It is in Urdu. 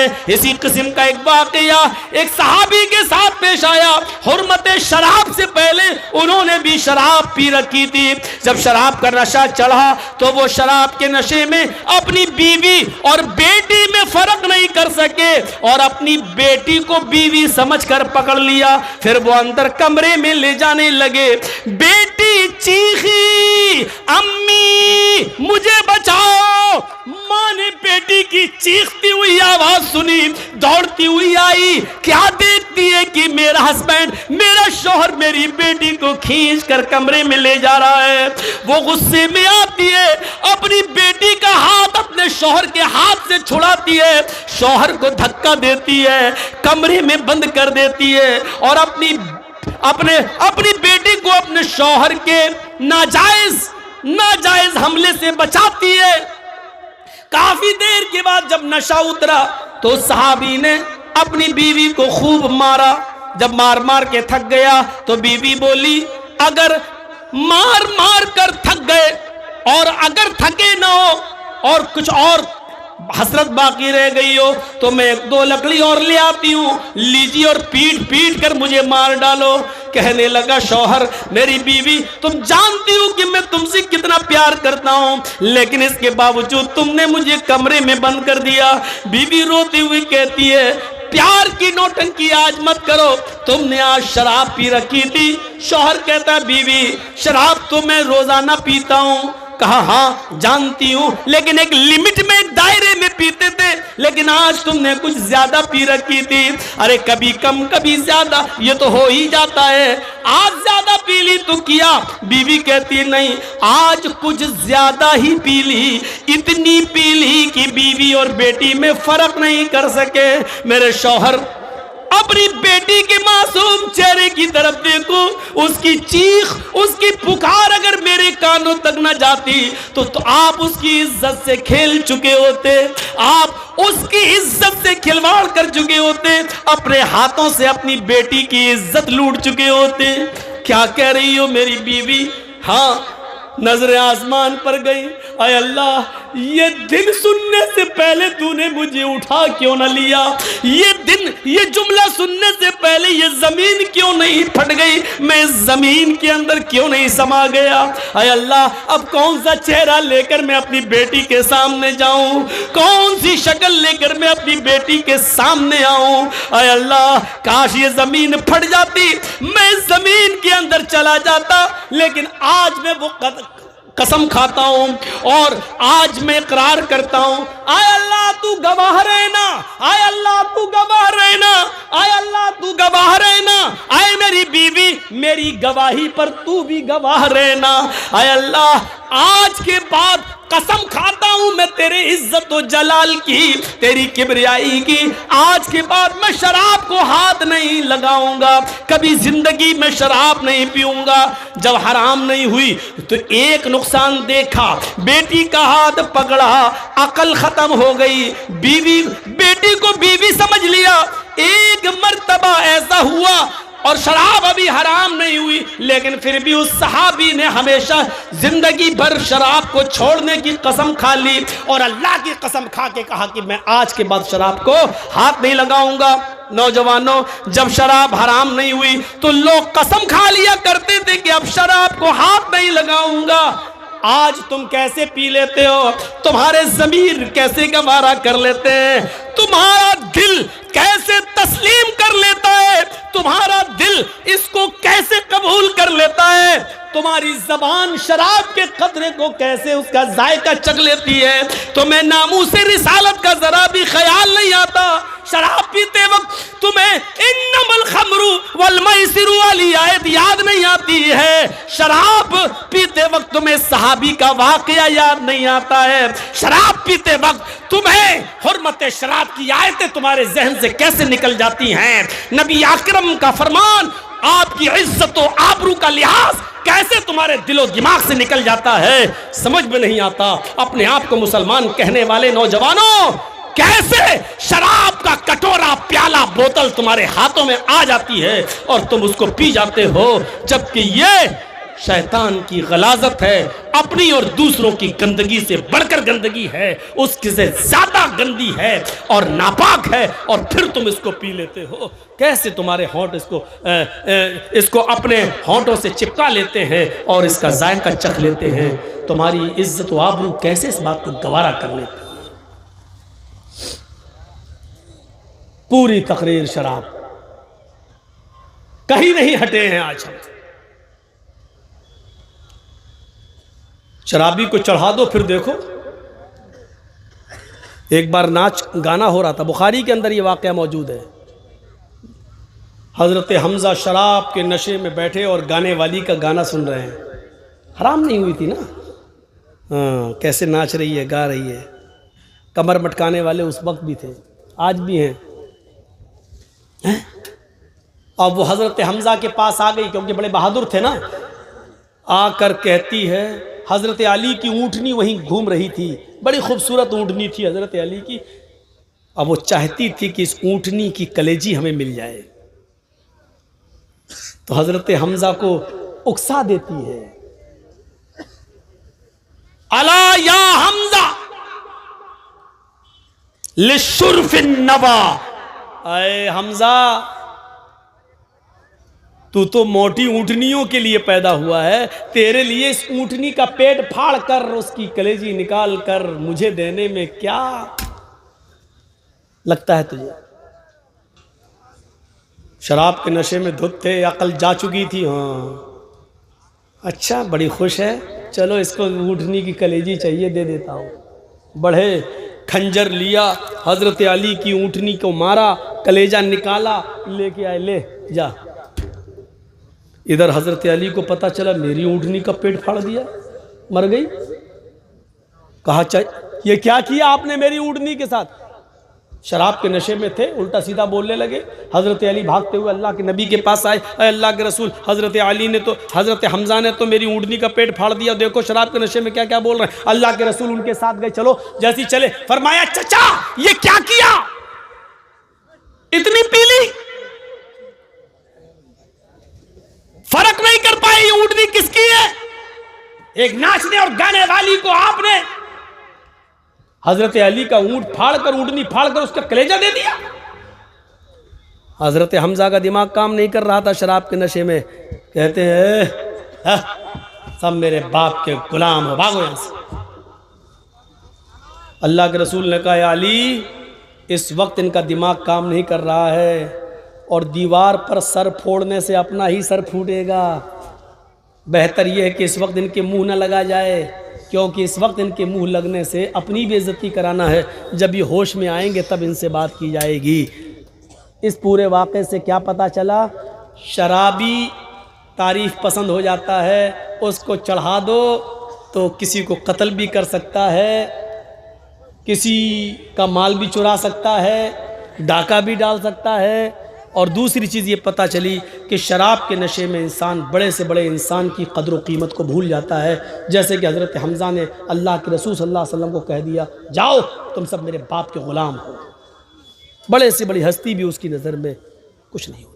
ہے۔ اسی قسم کا ایک واقعہ ایک صحابی کے ساتھ پیش آیا، حرمت شراب سے پہلے انہوں نے بھی شراب پی رکھی تھی۔ جب شراب کا نشہ چڑھا تو وہ شراب کے نشے میں اپنی بیوی اور بیٹی میں فرق نہیں کر سکے اور اپنی بیٹی کو بیوی سمجھ کر پکڑ لیا۔ پھر وہ اندر کمرے میں لے جانے لگے، بیٹی چیخی، امی مجھے بچاؤ۔ ماں نے بیٹی کی چیختی ہوئی آواز سنی، دوڑتی ہوئی آئی، کیا دیکھتی ہے کہ میرا ہسبینڈ، میرا شوہر میری بیٹی کو کھینچ کر کمرے میں لے جا رہا ہے۔ وہ غصے میں آتی ہے، اپنی بیٹی کا ہاتھ اپنے شوہر کے ہاتھ سے چھڑاتی ہے، شوہر کو دھکا دیتی ہے، کمرے میں بند کر دیتی ہے اور اپنی بیٹی کو اپنے شوہر کے ناجائز حملے سے بچاتی ہے۔ کافی دیر کے بعد جب نشہ اترا تو صحابی نے اپنی بیوی کو خوب مارا۔ جب مار کے تھک گیا تو بیوی بولی، اگر مار کر تھک گئے اور اگر تھکے نہ ہو اور کچھ اور حسرت باقی رہ گئی ہو تو میں 1-2 لکڑی اور لے آتی ہوں، لیجیے اور پیٹ کر مجھے مار ڈالو۔ کہنے لگا، شوہر، میری بیوی، تم جانتی ہو کہ میں تم سے کتنا پیار کرتا ہوں، لیکن اس کے باوجود تم نے مجھے کمرے میں بند کر دیا۔ بیوی روتی ہوئی کہتی ہے، پیار کی نوٹنکی آج مت کرو، تم نے آج شراب پی رکھی تھی۔ شوہر کہتا، بیوی، شراب تو میں روزانہ پیتا ہوں۔ کہا، ہاں جانتی ہوں، لیکن ایک لمٹ میں، ایک دائرے میں پیتے تھے، لیکن آج تم نے کچھ زیادہ پی رکھی تھی۔ ارے کبھی کم کبھی زیادہ، یہ تو ہو ہی جاتا ہے، آج زیادہ پی لی تو کیا؟ بیوی کہتی، نہیں، آج کچھ زیادہ ہی پی لی، اتنی پی لی کہ بیوی اور بیٹی میں فرق نہیں کر سکے۔ میرے شوہر، اپنی بیٹی کے معصوم چہرے کی طرف دیکھو، اس کی چیخ، اس کی پکار اگر میرے کانوں تک نہ جاتی تو آپ اس کی عزت سے کھیل چکے ہوتے، آپ اس کی عزت سے کھلواڑ کر چکے ہوتے، اپنے ہاتھوں سے اپنی بیٹی کی عزت لوٹ چکے ہوتے۔ کیا کہہ رہی ہو میری بیوی؟ ہاں، نظر آسمان پر گئی، اے اللہ، یہ دن سننے سے پہلے تو نے مجھے اٹھا کیوں نہ لیا؟ یہ جملہ سننے سے پہلے یہ زمین کیوں نہیں پھٹ گئی؟ میں زمین کے اندر کیوں نہیں سما گیا؟ اے اللہ، اب کون سا چہرہ لے کر میں اپنی بیٹی کے سامنے جاؤں؟ کون سی شکل لے کر میں اپنی بیٹی کے سامنے آؤں؟ اے اللہ، کاش یہ زمین پھٹ جاتی، میں زمین کے اندر چلا جاتا، لیکن آج میں وہ قسم کھاتا ہوں اور آج میں اقرار کرتا ہوں، اے اللہ تو گواہ رہنا، اے اللہ تو گواہ رہنا، اے اللہ تو گواہ رہنا، اے میری بیوی، میری گواہی پر تو بھی گواہ رہنا۔ اے اللہ، آج کے بعد قسم کھاتا ہوں میں تیرے عزت و جلال کی، تیری کبریائی کی، آج کے بعد میں شراب کو ہاتھ نہیں لگاؤں گا، کبھی زندگی میں شراب نہیں پیوں گا۔ جب حرام نہیں ہوئی تو ایک نقصان دیکھا، بیٹی کا ہاتھ پکڑا، عقل ختم ہو گئی، بیٹی کو بیوی سمجھ لیا۔ ایک مرتبہ ایسا ہوا اور شراب ابھی حرام نہیں ہوئی، لیکن پھر بھی اس صحابی نے ہمیشہ زندگی بھر شراب کو چھوڑنے کی قسم کھا لی اور اللہ کی قسم کھا کے کہا کہ میں آج کے بعد شراب کو ہاتھ نہیں لگاؤں گا۔ نوجوانوں، جب شراب حرام نہیں ہوئی تو لوگ قسم کھا لیا کرتے تھے کہ اب شراب کو ہاتھ نہیں لگاؤں گا۔ آج تم کیسے پی لیتے ہو؟ تمہارے ضمیر کیسے گوارا کر لیتے ہیں؟ تمہارا دل کیسے تسلیم کر لیتا ہے؟ تمہارا دل اس کو کیسے قبول کر لیتا ہے؟ تمہاری زبان شراب کے قطرے کو کیسے اس کا ذائقہ چکھ لیتی ہے؟ تمہیں ناموس رسالت کا ذرا بھی خیال نہیں آتا؟ شراب پیتے وقت تمہیں انما الخمر والمیسر والی آیت یاد نہیں آتی ہے؟ شراب پیتے وقت تمہیں صحابی کا واقعہ یاد نہیں آتا ہے؟ شراب پیتے وقت تمہیں حرمت شراب کی آیتیں تمہارے ذہن سے کیسے نکل جاتی ہیں؟ نبی اکرم کا فرمان، آپ کی عزت و آبرو کا لحاظ کیسے تمہارے دل و دماغ سے نکل جاتا ہے؟ سمجھ میں نہیں آتا۔ اپنے آپ کو مسلمان کہنے والے نوجوانوں، کیسے شراب کا کٹورا، پیالہ، بوتل تمہارے ہاتھوں میں آ جاتی ہے اور تم اس کو پی جاتے ہو، جبکہ یہ شیطان کی غلاظت ہے، اپنی اور دوسروں کی گندگی سے بڑھ کر گندگی ہے، اس کی سے زیادہ گندی ہے اور ناپاک ہے، اور پھر تم اس کو پی لیتے ہو۔ کیسے تمہارے ہونٹ اس کو اپنے ہونٹوں سے چپکا لیتے ہیں اور اس کا ذائقہ چکھ لیتے ہیں، تمہاری عزت و آبرو کیسے اس بات کو گوارا کر لیتے ہیں۔ پوری تقریر شراب، کہیں نہیں ہٹے ہیں آج ہم۔ شرابی کو چڑھا دو پھر دیکھو۔ ایک بار ناچ گانا ہو رہا تھا، بخاری کے اندر یہ واقعہ موجود ہے۔ حضرت حمزہ شراب کے نشے میں بیٹھے اور گانے والی کا گانا سن رہے ہیں۔ حرام نہیں ہوئی تھی نا؟ ہاں، کیسے ناچ رہی ہے، گا رہی ہے۔ کمر مٹکانے والے اس وقت بھی تھے، آج بھی ہیں۔ اب وہ حضرت حمزہ کے پاس آ گئی، کیونکہ بڑے بہادر تھے نا، آ کر کہتی ہے، حضرت علی کی اونٹنی وہیں گھوم رہی تھی، بڑی خوبصورت اونٹنی تھی حضرت علی کی۔ اب وہ چاہتی تھی کہ اس اونٹنی کی کلیجی ہمیں مل جائے، تو حضرت حمزہ کو اکسا دیتی ہے، الا یا حمزہ لشرف النوا، اے حمزہ تو موٹی اونٹنیوں کے لیے پیدا ہوا ہے، تیرے لیے اس اونٹنی کا پیٹ پھاڑ کر اس کی کلیجی نکال کر مجھے دینے میں کیا لگتا ہے تجھے؟ شراب کے نشے میں دھت تھے، عقل جا چکی تھی۔ ہاں اچھا، بڑی خوش ہے، چلو اس کو اونٹنی کی کلیجی چاہیے، دے دیتا ہوں۔ بڑھے، کھنجر لیا، حضرت علی کی اونٹنی کو مارا، کلیجہ نکالا، لے کے آئے، لے جا۔ ادھر حضرت علی کو پتا چلا میری اونٹنی کا پیٹ پھاڑ دیا، مر گئی۔ کہا یہ کیا کیا آپ نے میری اونٹنی کے ساتھ؟ شراب کے نشے میں تھے، الٹا سیدھا بولنے لگے۔ حضرت علی بھاگتے ہوئے اللہ کے نبی کے پاس آئے، اے اللہ کے رسول، حضرت حمزہ نے تو میری اونٹنی کا پیٹ پھاڑ دیا، دیکھو شراب کے نشے میں کیا کیا بول رہے ہیں۔ اللہ کے رسول ان کے ساتھ گئے، چلو جیسی چلے، فرمایا چچا یہ کیا کیا، اتنی پیلی، فرق نہیں کر پائی یہ اونٹنی کس کی ہے؟ ایک ناچنے اور گانے والی کو آپ نے حضرت علی کا اونٹ پھاڑ کر، اونٹنی پھاڑ کر اس کا کلیجہ دے دیا۔ حضرت حمزہ کا دماغ کام نہیں کر رہا تھا شراب کے نشے میں، کہتے ہیں سب میرے باپ کے غلام ہو، بھاگو یہاں سے۔ اللہ کے رسول نے کہا، اے علی اس وقت ان کا دماغ کام نہیں کر رہا ہے، اور دیوار پر سر پھوڑنے سے اپنا ہی سر پھوٹے گا، بہتر یہ ہے کہ اس وقت ان کے منہ نہ لگا جائے، کیونکہ اس وقت ان کے منہ لگنے سے اپنی بھی عزتی کرانا ہے، جب یہ ہوش میں آئیں گے تب ان سے بات کی جائے گی۔ اس پورے واقعے سے کیا پتا چلا؟ شرابی تعریف پسند ہو جاتا ہے، اس کو چڑھا دو تو کسی کو قتل بھی کر سکتا ہے، کسی کا مال بھی چرا سکتا ہے، ڈاکہ بھی ڈال سکتا ہے۔ اور دوسری چیز یہ پتہ چلی کہ شراب کے نشے میں انسان بڑے سے بڑے انسان کی قدر و قیمت کو بھول جاتا ہے، جیسے کہ حضرت حمزہ نے اللہ کے رسول صلی اللہ علیہ وسلم کو کہہ دیا، جاؤ تم سب میرے باپ کے غلام ہو۔ بڑے سے بڑی ہستی بھی اس کی نظر میں کچھ نہیں ہوتی۔